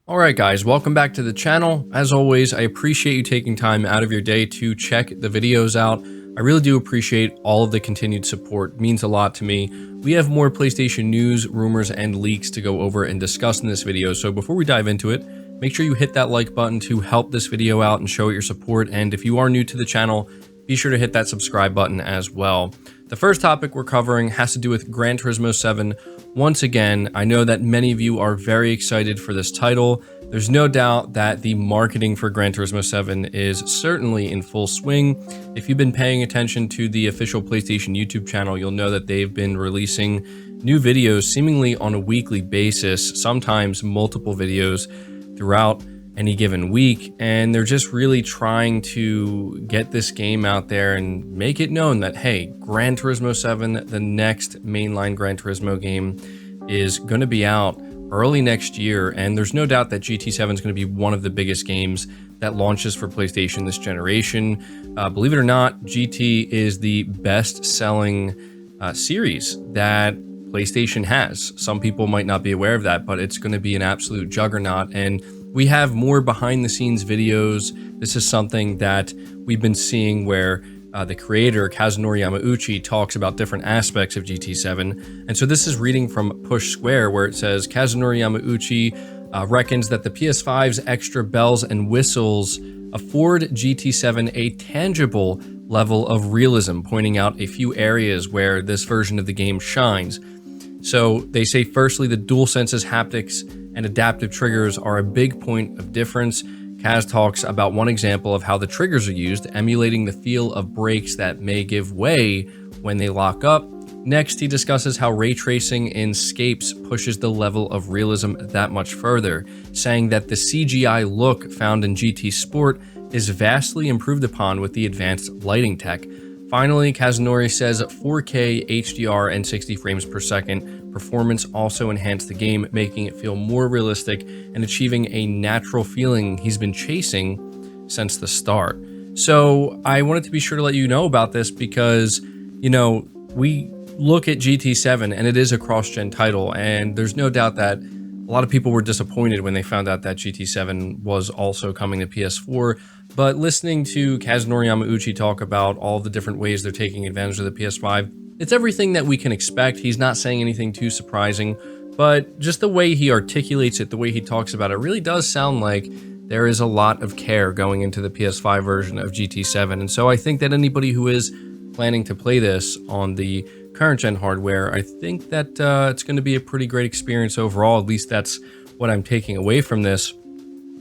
Alright guys, welcome back to the channel. As always, I appreciate you taking time out of your day to check the videos out. I really do appreciate all of the continued support. It means a lot to me. We have more PlayStation news, rumors, and leaks to go over and discuss in this video, so before we dive into it, make sure you hit that like button to help this video out and show it your support, and if you are new to the channel, be sure to hit that subscribe button as well. The first topic we're covering has to do with Gran Turismo 7. Once again, I know that many of you are very excited for this title. There's no doubt that the marketing for Gran Turismo 7 is certainly in full swing. If you've been paying attention to the official PlayStation YouTube channel, you'll know that they've been releasing new videos seemingly on a weekly basis, sometimes multiple videos throughout any given week, and they're just really trying to get this game out there and make it known that, hey, Gran Turismo 7, the next mainline Gran Turismo game, is going to be out early next year, and there's no doubt that GT7 is going to be one of the biggest games that launches for PlayStation this generation. Believe it or not, GT is the best-selling series that PlayStation has. Some people might not be aware of that, but it's going to be an absolute juggernaut, and we have more behind-the-scenes videos. This is something that we've been seeing where the creator, Kazunori Yamauchi, talks about different aspects of GT7. And so this is reading from Push Square, where it says, Kazunori Yamauchi reckons that the PS5's extra bells and whistles afford GT7 a tangible level of realism, pointing out a few areas where this version of the game shines. So they say, firstly, the DualSense's haptics and adaptive triggers are a big point of difference. Kaz talks about one example of how the triggers are used, emulating the feel of brakes that may give way when they lock up. Next, he discusses how ray tracing in Scapes pushes the level of realism that much further, saying that the CGI look found in GT Sport is vastly improved upon with the advanced lighting tech. Finally, Kazunori says 4K HDR and 60 frames per second performance also enhanced the game, making it feel more realistic and achieving a natural feeling he's been chasing since the start. So I wanted to be sure to let you know about this because, you know, we look at GT7 and it is a cross-gen title, and there's no doubt that a lot of people were disappointed when they found out that GT7 was also coming to PS4, but listening to Kazunori Yamauchi talk about all the different ways they're taking advantage of the PS5, it's everything that we can expect. He's not saying anything too surprising, but just the way he articulates it, the way he talks about it, really does sound like there is a lot of care going into the PS5 version of GT7, and so I think that anybody who is planning to play this on the current gen hardware, I think that it's going to be a pretty great experience overall. At least that's what I'm taking away from this.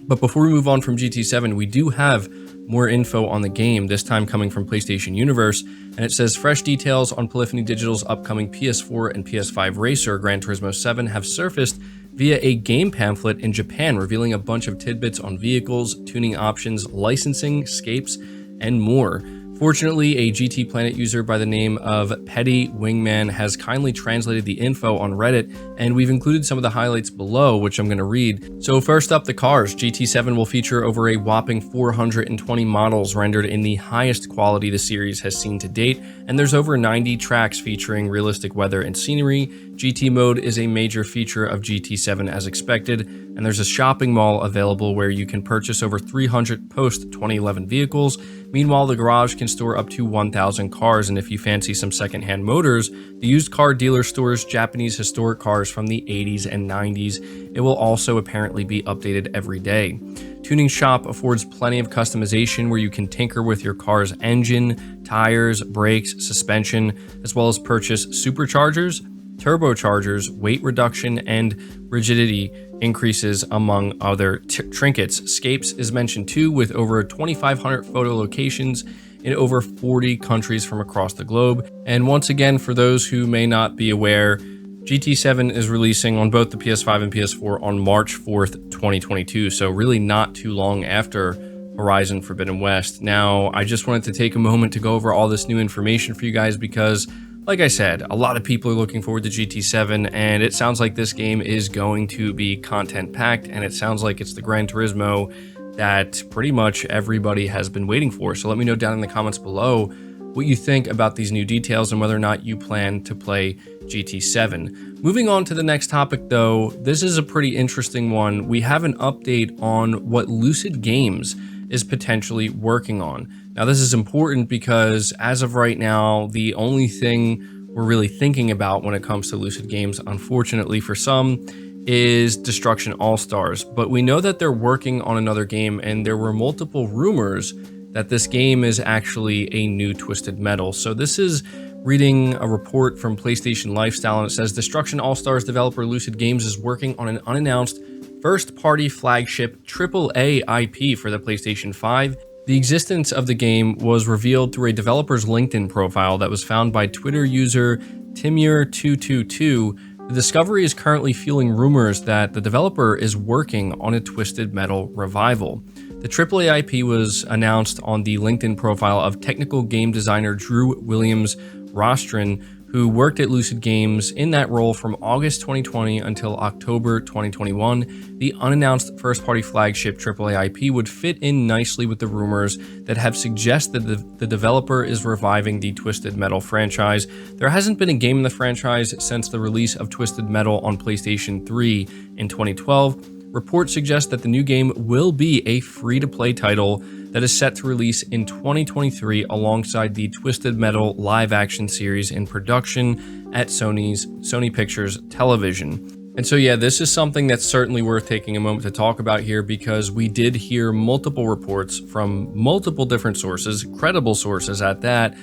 But before we move on from GT7, we do have more info on the game, this time coming from PlayStation Universe, and it says fresh details on Polyphony Digital's upcoming PS4 and PS5 racer Gran Turismo 7 have surfaced via a game pamphlet in Japan, revealing a bunch of tidbits on vehicles, tuning options, licensing, scapes, and more. Fortunately, a GT Planet user by the name of Petty Wingman has kindly translated the info on Reddit, and we've included some of the highlights below, which I'm going to read. So first up, the cars. GT7 will feature over a whopping 420 models rendered in the highest quality the series has seen to date, and there's over 90 tracks featuring realistic weather and scenery. GT mode is a major feature of GT7 as expected, and there's a shopping mall available where you can purchase over 300 post-2011 vehicles. Meanwhile, the garage can store up to 1,000 cars, and if you fancy some secondhand motors, the used car dealer stores Japanese historic cars from the 80s and 90s. It will also apparently be updated every day. Tuning Shop affords plenty of customization where you can tinker with your car's engine, tires, brakes, suspension, as well as purchase superchargers, turbochargers, weight reduction, and rigidity increases, among other trinkets. Scapes is mentioned too, with over 2,500 photo locations in over 40 countries from across the globe. And once again, for those who may not be aware, GT7 is releasing on both the PS5 and PS4 on March 4th, 2022, so really not too long after Horizon Forbidden West. Now, I just wanted to take a moment to go over all this new information for you guys because, like I said, a lot of people are looking forward to GT7, and it sounds like this game is going to be content-packed, and it sounds like it's the Gran Turismo that pretty much everybody has been waiting for. So let me know down in the comments below what you think about these new details and whether or not you plan to play GT7. Moving on to the next topic though, this is a pretty interesting one. We have an update on what Lucid Games is potentially working on. Now this is important because as of right now, the only thing we're really thinking about when it comes to Lucid Games, unfortunately for some, is Destruction All-Stars. But we know that they're working on another game, and there were multiple rumors that this game is actually a new Twisted Metal. So this is reading a report from PlayStation Lifestyle, and it says Destruction All-Stars developer Lucid Games is working on an unannounced first-party flagship AAA IP for the PlayStation 5. The existence of the game was revealed through a developer's LinkedIn profile that was found by Twitter user Timur222. The discovery is currently fueling rumors that the developer is working on a Twisted Metal revival. The AAA IP was announced on the LinkedIn profile of technical game designer Drew Williams Rostron, who worked at Lucid Games in that role from August 2020 until October 2021. The unannounced first-party flagship AAA IP would fit in nicely with the rumors that have suggested the developer is reviving the Twisted Metal franchise. There hasn't been a game in the franchise since the release of Twisted Metal on PlayStation 3 in 2012. Reports suggest that the new game will be a free-to-play title that is set to release in 2023 alongside the Twisted Metal live-action series in production at Sony Pictures Television. And so yeah, this is something that's certainly worth taking a moment to talk about here, because we did hear multiple reports from multiple different sources, credible sources at that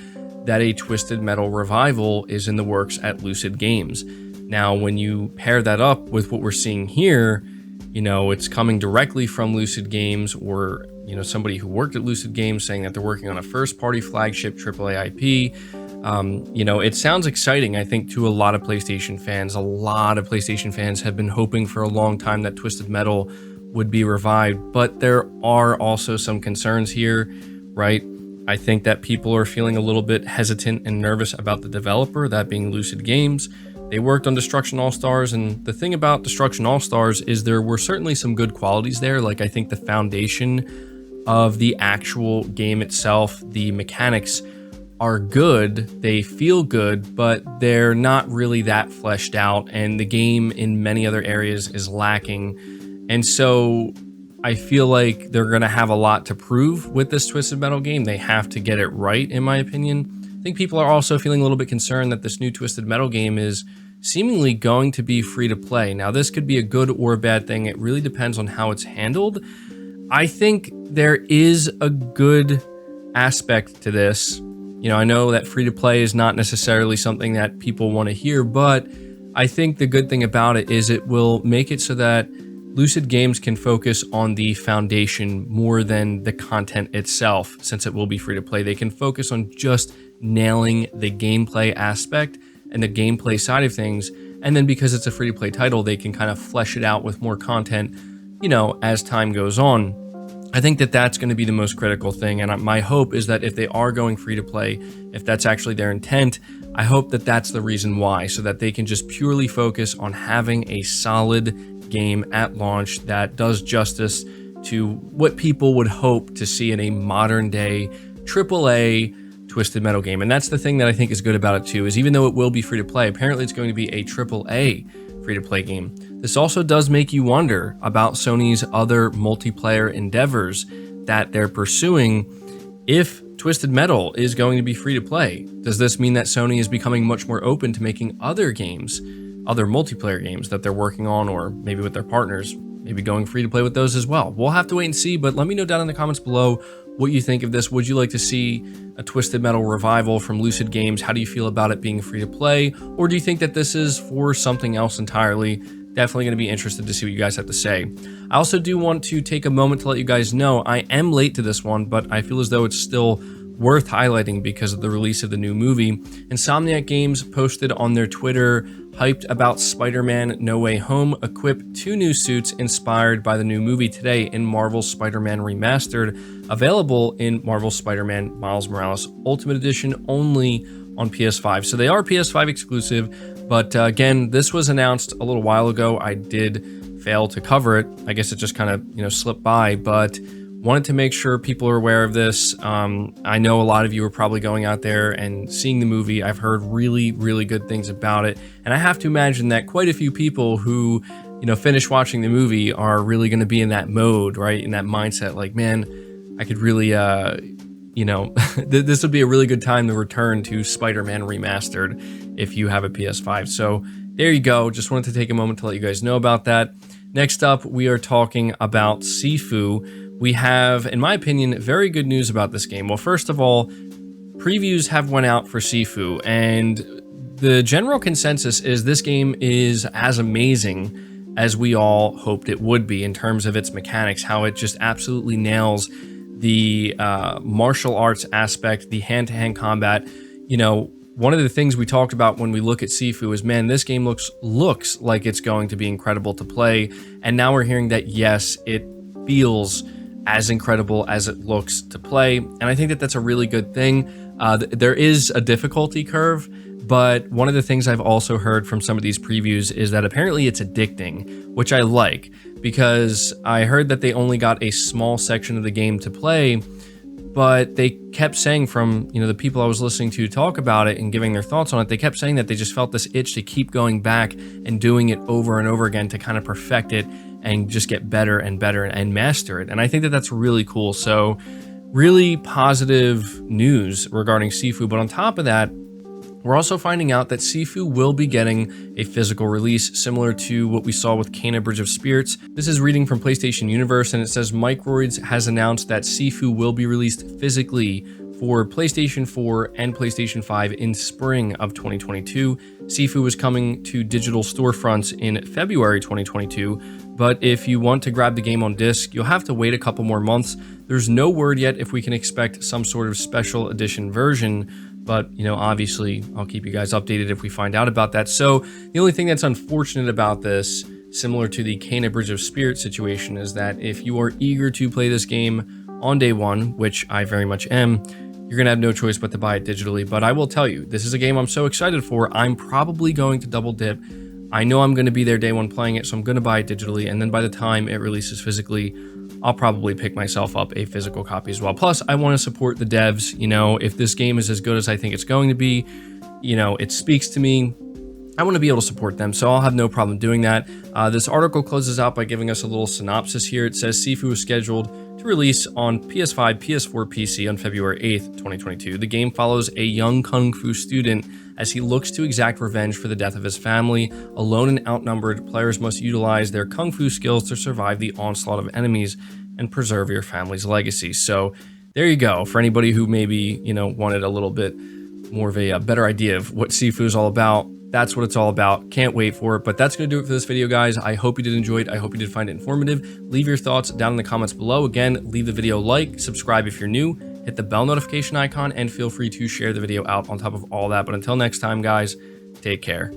a Twisted Metal revival is in the works at Lucid Games. Now, when you pair that up with what we're seeing here, you know, it's coming directly from Lucid Games, or, you know, somebody who worked at Lucid Games saying that they're working on a first-party flagship AAA IP. You know, it sounds exciting, I think, to a lot of PlayStation fans. A lot of PlayStation fans have been hoping for a long time that Twisted Metal would be revived, but there are also some concerns here, right? I think that people are feeling a little bit hesitant and nervous about the developer, that being Lucid Games. They worked on Destruction All-Stars, and the thing about Destruction All-Stars is there were certainly some good qualities there. Like, I think the foundation of the actual game itself, the mechanics are good, they feel good, but they're not really that fleshed out, and the game in many other areas is lacking. And so I feel like they're going to have a lot to prove with this Twisted Metal game. They have to get it right, in my opinion. I think people are also feeling a little bit concerned that this new Twisted Metal game is seemingly going to be free to play. Now, this could be a good or a bad thing. It really depends on how it's handled. I think there is a good aspect to this. You know, I know that free to play is not necessarily something that people want to hear, but I think the good thing about it is it will make it so that Lucid Games can focus on the foundation more than the content itself. Since it will be free to play, they can focus on just nailing the gameplay aspect and the gameplay side of things. And then because it's a free to play title, they can kind of flesh it out with more content, you know, as time goes on. I think that that's going to be the most critical thing. And my hope is that if they are going free to play, if that's actually their intent, I hope that that's the reason why, so that they can just purely focus on having a solid game at launch that does justice to what people would hope to see in a modern day AAA Twisted Metal game. And that's the thing that I think is good about it too, is even though it will be free to play, apparently it's going to be a AAA free to play game. This also does make you wonder about Sony's other multiplayer endeavors that they're pursuing. If Twisted Metal is going to be free to play, does this mean that Sony is becoming much more open to making other games, other multiplayer games that they're working on, or maybe with their partners, maybe going free to play with those as well? We'll have to wait and see, but let me know down in the comments below what you think of this. Would you like to see a Twisted Metal revival from Lucid Games? How do you feel about it being free to play? Or do you think that this is for something else entirely? Definitely going to be interested to see what you guys have to say. I also do want to take a moment to let you guys know I am late to this one, but I feel as though it's still worth highlighting because of the release of the new movie. Insomniac Games posted on their Twitter hyped about Spider-Man No Way Home, equipped 2 new suits inspired by the new movie today in Marvel's Spider-Man Remastered, available in Marvel's Spider-Man Miles Morales Ultimate Edition only on PS5. So they are PS5 exclusive, but again, this was announced a little while ago. I did fail to cover it. I guess it just kind of, slipped by, but Wanted to make sure people are aware of this. I know a lot of you are probably going out there and seeing the movie. I've heard really, really good things about it. And I have to imagine that quite a few people who, finish watching the movie are really going to be in that mode, right? In that mindset, like, man, I could really, this would be a really good time to return to Spider-Man Remastered if you have a PS5. So there you go. Just wanted to take a moment to let you guys know about that. Next up, we are talking about SIFU. We have, in my opinion, very good news about this game. Well, first of all, previews have went out for SIFU, and the general consensus is this game is as amazing as we all hoped it would be in terms of its mechanics, how it just absolutely nails the martial arts aspect, the hand-to-hand combat. One of the things we talked about when we look at SIFU is, man, this game looks like it's going to be incredible to play. And now we're hearing that, yes, it feels as incredible as it looks to play. And I think that that's a really good thing. There is a difficulty curve, but one of the things I've also heard from some of these previews is that apparently it's addicting, which I like, because I heard that they only got a small section of the game to play, but they kept saying from, the people I was listening to talk about it and giving their thoughts on it, they kept saying that they just felt this itch to keep going back and doing it over and over again to kind of perfect it and just get better and better and master it. And I think that that's really cool. So really positive news regarding SIFU. But on top of that, we're also finding out that SIFU will be getting a physical release similar to what we saw with Kena Bridge of Spirits. This is reading from PlayStation Universe, and it says Microids has announced that SIFU will be released physically for PlayStation 4 and PlayStation 5 in spring of 2022. SIFU is coming to digital storefronts in February 2022, but if you want to grab the game on disc, you'll have to wait a couple more months. There's no word yet if we can expect some sort of special edition version, but, obviously, I'll keep you guys updated if we find out about that. So the only thing that's unfortunate about this, similar to the Kena Bridge of Spirit situation, is that if you are eager to play this game on day one, which I very much am, you're going to have no choice but to buy it digitally. But I will tell you, this is a game I'm so excited for. I'm probably going to double dip. I know I'm going to be there day one playing it, so I'm going to buy it digitally. And then by the time it releases physically, I'll probably pick myself up a physical copy as well. Plus, I want to support the devs. If this game is as good as I think it's going to be, it speaks to me. I want to be able to support them, so I'll have no problem doing that. This article closes out by giving us a little synopsis here. It says SIFU is scheduled to release on PS5, PS4, PC on February 8th, 2022. The game follows a young kung fu student as he looks to exact revenge for the death of his family. Alone and outnumbered, players must utilize their kung fu skills to survive the onslaught of enemies and preserve your family's legacy. So there you go. For anybody who maybe, wanted a little bit more of a better idea of what SIFU is all about, that's what it's all about. Can't wait for it. But that's going to do it for this video, guys. I hope you did enjoy it. I hope you did find it informative. Leave your thoughts down in the comments below. Again, leave the video a like, subscribe if you're new, hit the bell notification icon, and feel free to share the video out on top of all that. But until next time, guys, take care.